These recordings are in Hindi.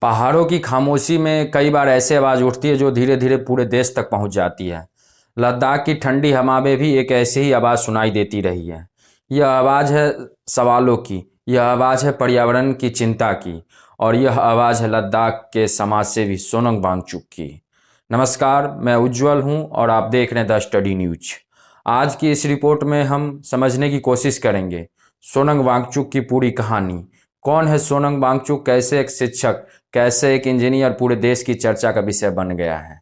पहाड़ों की खामोशी में कई बार ऐसे आवाज़ उठती है जो धीरे धीरे पूरे देश तक पहुंच जाती है। लद्दाख की ठंडी हवा में भी एक ऐसी ही आवाज़ सुनाई देती रही है। यह आवाज़ है सवालों की, यह आवाज़ है पर्यावरण की चिंता की, और यह आवाज़ है लद्दाख के समाज सेवी सोनम वांगचुक की। नमस्कार, मैं उज्जवल हूं और आप देख रहे हैं द स्टडी न्यूज। आज की इस रिपोर्ट में हम समझने की कोशिश करेंगे सोनम वांगचुक की पूरी कहानी। कौन है सोनम वांगचुक, कैसे एक शिक्षक, कैसे एक इंजीनियर पूरे देश की चर्चा का विषय बन गया है,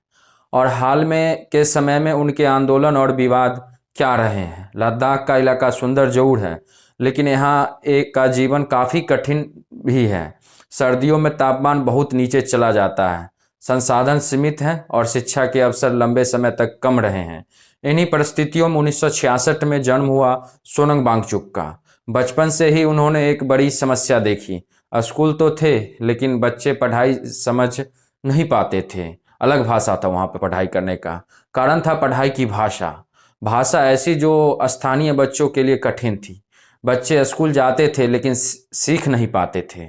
और हाल में के समय में उनके आंदोलन और विवाद क्या रहे हैं। लद्दाख का इलाका सुंदर जरूर है, लेकिन यहाँ एक का जीवन काफ़ी कठिन भी है। सर्दियों में तापमान बहुत नीचे चला जाता है, संसाधन सीमित हैं और शिक्षा के अवसर लंबे समय तक कम रहे हैं। इन्हीं परिस्थितियों में 1966 में जन्म हुआ सोनम वांगचुक का। बचपन से ही उन्होंने एक बड़ी समस्या देखी। स्कूल तो थे, लेकिन बच्चे पढ़ाई समझ नहीं पाते थे। अलग भाषा था वहाँ पे पढ़ाई करने का। कारण था पढ़ाई की भाषा। भाषा ऐसी जो स्थानीय बच्चों के लिए कठिन थी। बच्चे स्कूल जाते थे लेकिन सीख नहीं पाते थे।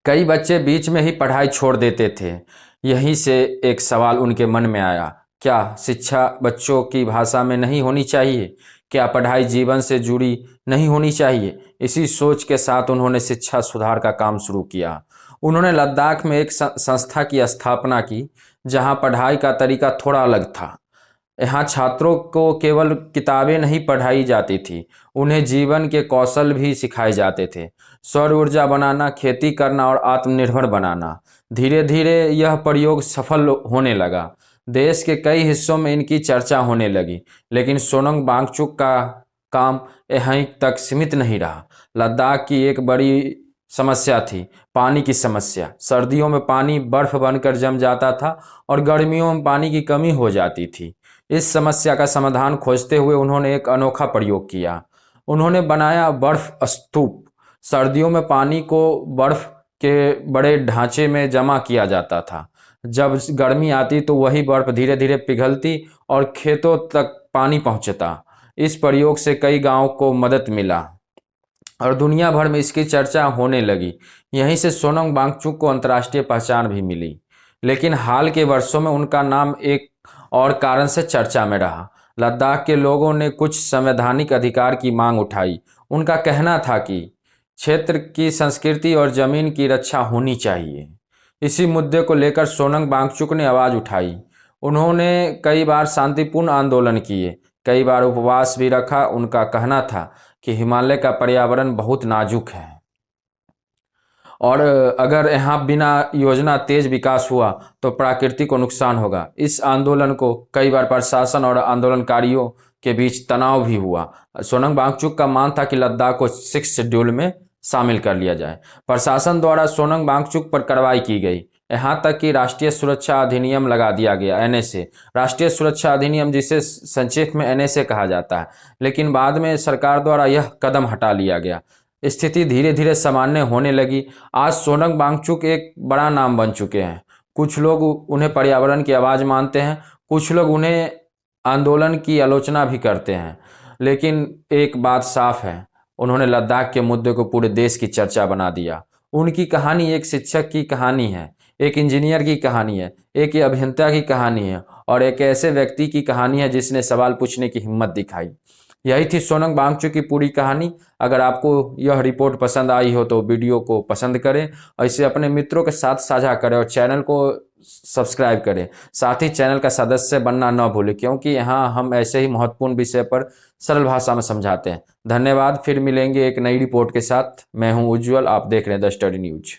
कई बच्चे बीच में ही पढ़ाई छोड़ देते थे। यहीं से एक सवाल उनके मन में आया, क्या शिक्षा बच्चों की भाषा में नहीं होनी चाहिए? क्या पढ़ाई जीवन से जुड़ी नहीं होनी चाहिए? इसी सोच के साथ उन्होंने शिक्षा सुधार का काम शुरू किया। उन्होंने लद्दाख में एक संस्था की स्थापना की, जहां पढ़ाई का तरीका थोड़ा अलग था। यहाँ छात्रों को केवल किताबें नहीं पढ़ाई जाती थी, उन्हें जीवन के कौशल भी सिखाए जाते थे। सौर ऊर्जा बनाना, खेती करना और आत्मनिर्भर बनाना। धीरे धीरे यह प्रयोग सफल होने लगा। देश के कई हिस्सों में इनकी चर्चा होने लगी, लेकिन सोनम वांगचुक का काम यहीं तक सीमित नहीं रहा। लद्दाख की एक बड़ी समस्या थी पानी की समस्या। सर्दियों में पानी बर्फ बनकर जम जाता था और गर्मियों में पानी की कमी हो जाती थी। इस समस्या का समाधान खोजते हुए उन्होंने एक अनोखा प्रयोग किया। उन्होंने बनाया बर्फ स्तूप। सर्दियों में पानी को बर्फ के बड़े ढांचे में जमा किया जाता था। जब गर्मी आती तो वही बर्फ धीरे धीरे पिघलती और खेतों तक पानी पहुंचता। इस प्रयोग से कई गांवों को मदद मिला और दुनिया भर में इसकी चर्चा होने लगी। यहीं से सोनम वांगचुक को अंतर्राष्ट्रीय पहचान भी मिली। लेकिन हाल के वर्षों में उनका नाम एक और कारण से चर्चा में रहा। लद्दाख के लोगों ने कुछ संवैधानिक अधिकार की मांग उठाई। उनका कहना था कि क्षेत्र की संस्कृति और जमीन की रक्षा होनी चाहिए। इसी मुद्दे को लेकर सोनम वांगचुक ने आवाज़ उठाई। उन्होंने कई बार शांतिपूर्ण आंदोलन किए, कई बार उपवास भी रखा। उनका कहना था कि हिमालय का पर्यावरण बहुत नाजुक है और अगर यहाँ बिना योजना तेज विकास हुआ तो प्रकृति को नुकसान होगा। इस आंदोलन को कई बार प्रशासन और आंदोलनकारियों के बीच तनाव भी हुआ। सोनम वांगचुक का मान था कि लद्दाख को 6 शेड्यूल में शामिल कर लिया जाए। प्रशासन द्वारा सोनम वांगचुक पर कार्रवाई की गई, यहाँ तक कि राष्ट्रीय सुरक्षा अधिनियम लगा दिया गया, एनएसए। राष्ट्रीय सुरक्षा अधिनियम, जिसे संक्षेप में एनएसए कहा जाता है। लेकिन बाद में सरकार द्वारा यह कदम हटा लिया गया। स्थिति धीरे धीरे सामान्य होने लगी। आज सोनम वांगचुक एक बड़ा नाम बन चुके हैं। कुछ लोग उन्हें पर्यावरण की आवाज़ मानते हैं, कुछ लोग उन्हें आंदोलन की आलोचना भी करते हैं। लेकिन एक बात साफ है, उन्होंने लद्दाख के मुद्दे को पूरे देश की चर्चा बना दिया। उनकी कहानी एक शिक्षक की कहानी है, एक इंजीनियर की कहानी है, एक अभियंता की कहानी है और एक ऐसे व्यक्ति की कहानी है जिसने सवाल पूछने की हिम्मत दिखाई। यही थी सोनम वांगचुक की पूरी कहानी। अगर आपको यह रिपोर्ट पसंद आई हो तो वीडियो को पसंद करें और इसे अपने मित्रों के साथ साझा करें और चैनल को सब्सक्राइब करें। साथ ही चैनल का सदस्य बनना न भूलें, क्योंकि यहाँ हम ऐसे ही महत्वपूर्ण विषय पर सरल भाषा में समझाते हैं। धन्यवाद। फिर मिलेंगे एक नई रिपोर्ट के साथ। मैं हूँ उज्जवल, आप देख रहे हैं द स्टडी न्यूज।